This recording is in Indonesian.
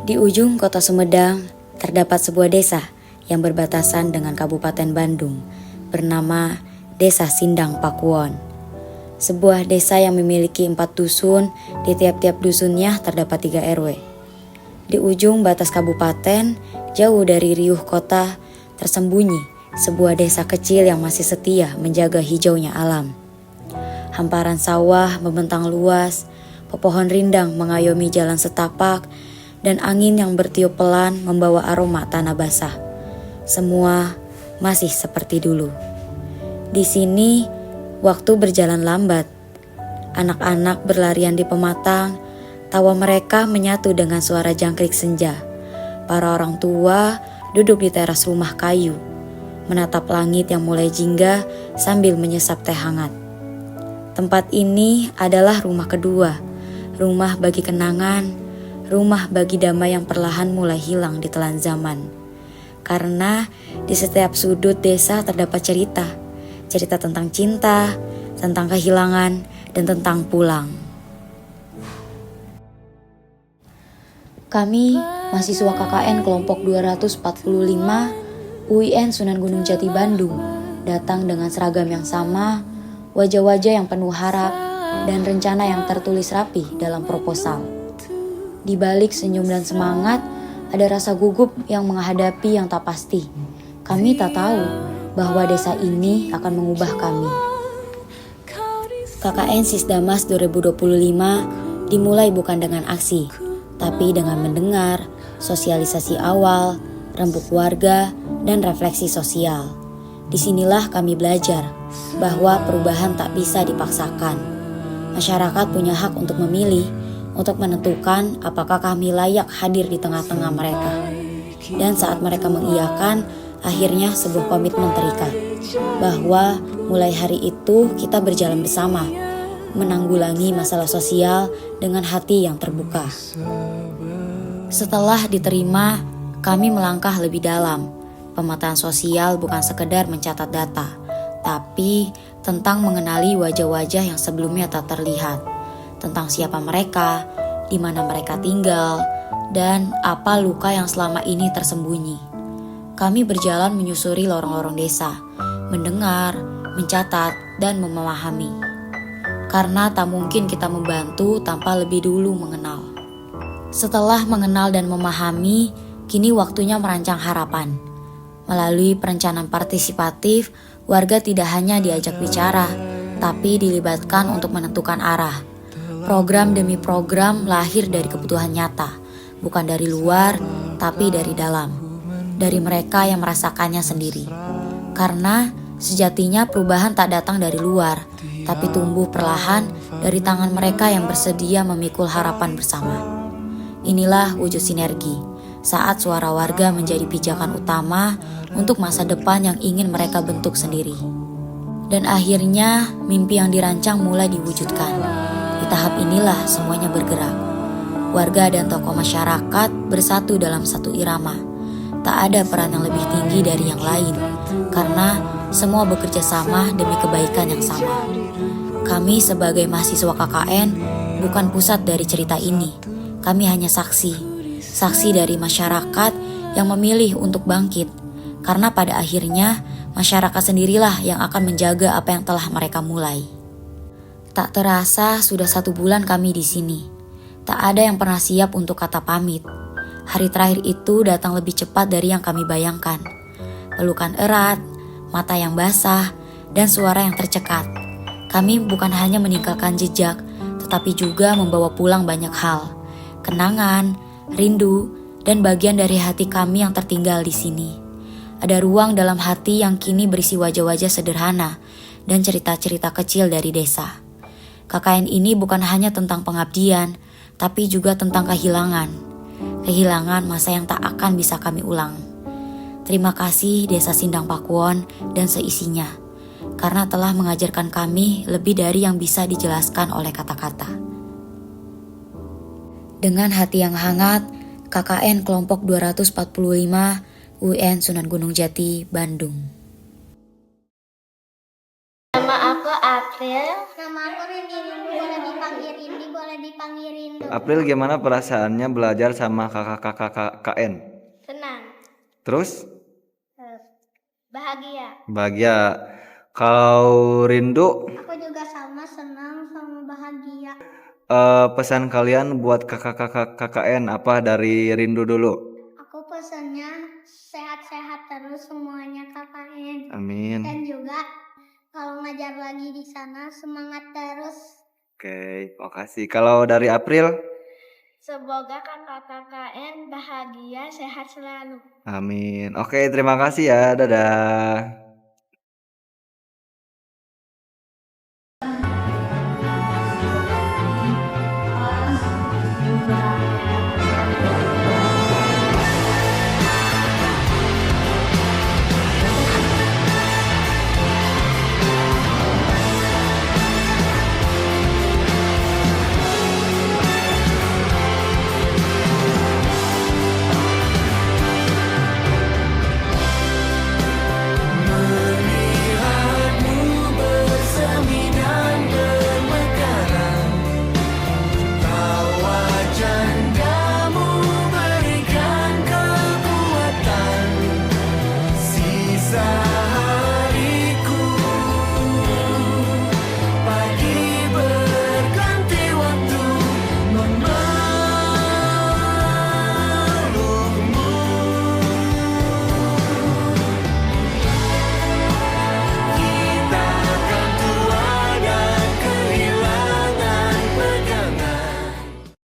Di ujung kota Sumedang, terdapat sebuah desa yang berbatasan dengan Kabupaten Bandung, bernama Desa Sindang Pakuwon. Sebuah desa yang memiliki 4 dusun, di tiap-tiap dusunnya terdapat 3 RW. Di ujung batas kabupaten, jauh dari riuh kota, tersembunyi sebuah desa kecil yang masih setia menjaga hijaunya alam. Hamparan sawah membentang luas, pepohon rindang mengayomi jalan setapak, dan angin yang bertiup pelan membawa aroma tanah basah. Semua masih seperti dulu. Di sini, waktu berjalan lambat. Anak-anak berlarian di pematang, tawa mereka menyatu dengan suara jangkrik senja. Para orang tua duduk di teras rumah kayu, menatap langit yang mulai jingga sambil menyesap teh hangat. Tempat ini adalah rumah kedua, rumah bagi kenangan, rumah bagi damai yang perlahan mulai hilang di telan zaman. Karena di setiap sudut desa terdapat cerita tentang cinta, tentang kehilangan, dan tentang pulang. Kami, mahasiswa KKN kelompok 245 UIN Sunan Gunung Jati Bandung, datang dengan seragam yang sama, wajah-wajah yang penuh harap, dan rencana yang tertulis rapi dalam proposal. Di balik senyum dan semangat, ada rasa gugup yang menghadapi yang tak pasti. Kami tak tahu bahwa desa ini akan mengubah kami. KKN Sisdamas 2025 dimulai bukan dengan aksi, tapi dengan mendengar, sosialisasi awal, rembuk warga, dan refleksi sosial. Disinilah kami belajar bahwa perubahan tak bisa dipaksakan. Masyarakat punya hak untuk memilih, untuk menentukan apakah kami layak hadir di tengah-tengah mereka. Dan saat mereka mengiyakan, akhirnya sebuah komitmen terikat, bahwa mulai hari itu kita berjalan bersama, menanggulangi masalah sosial dengan hati yang terbuka. Setelah diterima, kami melangkah lebih dalam. Pemetaan sosial bukan sekedar mencatat data, tapi tentang mengenali wajah-wajah yang sebelumnya tak terlihat, tentang siapa mereka, di mana mereka tinggal, dan apa luka yang selama ini tersembunyi. Kami berjalan menyusuri lorong-lorong desa, mendengar, mencatat, dan memahami. Karena tak mungkin kita membantu tanpa lebih dulu mengenal. Setelah mengenal dan memahami, kini waktunya merancang harapan. Melalui perencanaan partisipatif, warga tidak hanya diajak bicara, tapi dilibatkan untuk menentukan arah. Program demi program lahir dari kebutuhan nyata, bukan dari luar, tapi dari dalam. Dari mereka yang merasakannya sendiri. Karena sejatinya perubahan tak datang dari luar, tapi tumbuh perlahan dari tangan mereka yang bersedia memikul harapan bersama. Inilah wujud sinergi, saat suara warga menjadi pijakan utama untuk masa depan yang ingin mereka bentuk sendiri. Dan akhirnya mimpi yang dirancang mulai diwujudkan. Di tahap inilah semuanya bergerak. Warga dan tokoh masyarakat bersatu dalam satu irama. Tak ada peran yang lebih tinggi dari yang lain, karena semua bekerja sama demi kebaikan yang sama. Kami sebagai mahasiswa KKN bukan pusat dari cerita ini. Kami hanya saksi dari masyarakat yang memilih untuk bangkit. Karena pada akhirnya masyarakat sendirilah yang akan menjaga apa yang telah mereka mulai. Tak terasa sudah 1 bulan kami di sini. Tak ada yang pernah siap untuk kata pamit. Hari terakhir itu datang lebih cepat dari yang kami bayangkan. Pelukan erat, mata yang basah, dan suara yang tercekat. Kami bukan hanya meninggalkan jejak, tetapi juga membawa pulang banyak hal. Kenangan, rindu, dan bagian dari hati kami yang tertinggal di sini. Ada ruang dalam hati yang kini berisi wajah-wajah sederhana dan cerita-cerita kecil dari desa. KKN ini bukan hanya tentang pengabdian, tapi juga tentang kehilangan. Kehilangan masa yang tak akan bisa kami ulang. Terima kasih Desa Sindang Pakuwon dan seisinya, karena telah mengajarkan kami lebih dari yang bisa dijelaskan oleh kata-kata. Dengan hati yang hangat, KKN kelompok 245 UIN Sunan Gunung Jati, Bandung. Nama aku April. Nama aku Rindi. Boleh dipanggil Rindi, boleh dipanggil Rindu. April, gimana perasaannya belajar sama kakak-kakak KN? Senang. Terus? Bahagia. Bahagia. Kalau Rindu, Aku juga sama, senang sama bahagia. pesan kalian buat kakak-kakak KKN apa dari Rindu dulu? Aku pesannya sehat-sehat terus semuanya KKN. Amin. Dan juga kalau ngajar lagi di sana semangat terus. Oke, makasih. Kalau dari April? Semoga kakak KKN bahagia, sehat selalu. Amin. Oke, terima kasih ya. Dadah.